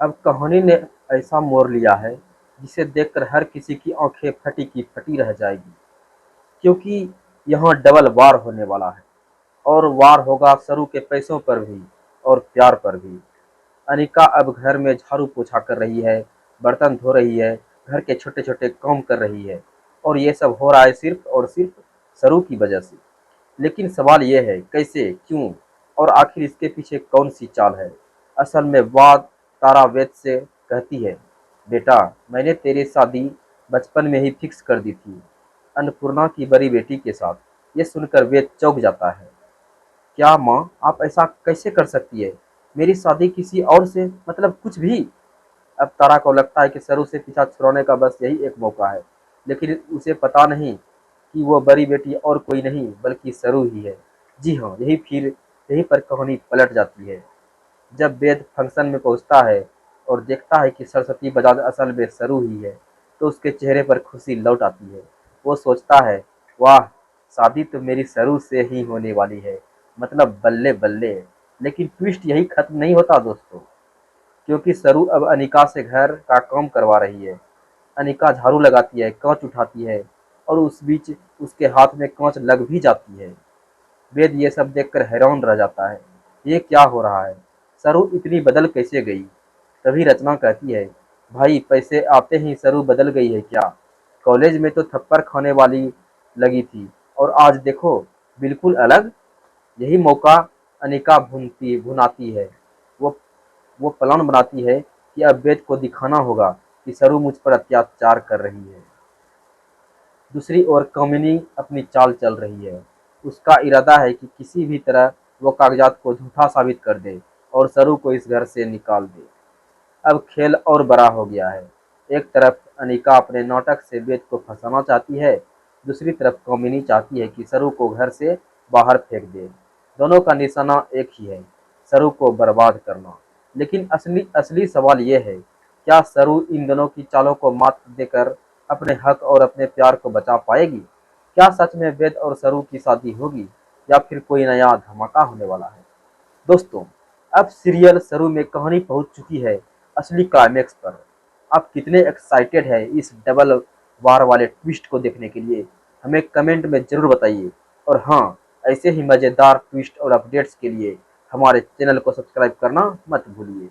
अब कहानी ने ऐसा मोड़ लिया है जिसे देखकर हर किसी की आंखें फटी की फटी रह जाएगी, क्योंकि यहाँ डबल वार होने वाला है। और वार होगा सरू के पैसों पर भी और प्यार पर भी। अनिका अब घर में झाड़ू पोछा कर रही है, बर्तन धो रही है, घर के छोटे छोटे काम कर रही है, और ये सब हो रहा है सिर्फ और सिर्फ सरू की वजह से। लेकिन सवाल ये है, कैसे, क्यों, और आखिर इसके पीछे कौन सी चाल है। असल में बात तारा वेद से कहती है, बेटा मैंने तेरी शादी बचपन में ही फिक्स कर दी थी, अन्नपूर्णा की बड़ी बेटी के साथ। ये सुनकर वेद चौंक जाता है। क्या माँ, आप ऐसा कैसे कर सकती है? मेरी शादी किसी और से, मतलब कुछ भी? अब तारा को लगता है कि सरू से पीछा छुड़ाने का बस यही एक मौका है, लेकिन उसे पता नहीं कि वो बड़ी बेटी और कोई नहीं बल्कि सरू ही है। जी हाँ, यहीं पर कहानी पलट जाती है। जब वेद फंक्शन में पहुंचता है और देखता है कि सरस्वती बजाज असल में सरू ही है, तो उसके चेहरे पर खुशी लौट आती है। वो सोचता है, वाह, शादी तो मेरी सरू से ही होने वाली है, मतलब बल्ले बल्ले। लेकिन ट्विस्ट यही खत्म नहीं होता दोस्तों, क्योंकि सरू अब अनिका से घर का काम करवा रही है। अनिका झाड़ू लगाती है, कांच उठाती है, और उस बीच उसके हाथ में कांच लग भी जाती है। वेद ये सब देखकर हैरान रह जाता है। ये क्या हो रहा है? सरू इतनी बदल कैसे गई? तभी रचना कहती है, भाई पैसे आते ही सरू बदल गई है क्या? कॉलेज में तो थप्पड़ खाने वाली लगी थी, और आज देखो, बिल्कुल अलग। यही मौका अनिका भुनाती है। वो वो प्लान बनाती है कि अब वेद को दिखाना होगा कि सरू मुझ पर अत्याचार कर रही है। दूसरी ओर कामिनी अपनी चाल चल रही है। उसका इरादा है कि किसी भी तरह वो कागजात को झूठा साबित कर दे और सरू को इस घर से निकाल दे। अब खेल और बड़ा हो गया है। एक तरफ अनिका अपने नाटक से वेद को फंसाना चाहती है, दूसरी तरफ कामिनी चाहती है कि सरू को घर से बाहर फेंक दे। दोनों का निशाना एक ही है, सरू को बर्बाद करना। लेकिन असली असली सवाल यह है, क्या सरू इन दोनों की चालों को मात देकर अपने हक और अपने प्यार को बचा पाएगी? क्या सच में वेद और सरू की शादी होगी, या फिर कोई नया धमाका होने वाला है? दोस्तों, अब सीरियल सरू में कहानी पहुंच चुकी है असली क्लाइमेक्स पर। आप कितने एक्साइटेड हैं इस डबल वार वाले ट्विस्ट को देखने के लिए? हमें कमेंट में ज़रूर बताइए। और हाँ, ऐसे ही मज़ेदार ट्विस्ट और अपडेट्स के लिए हमारे चैनल को सब्सक्राइब करना मत भूलिए।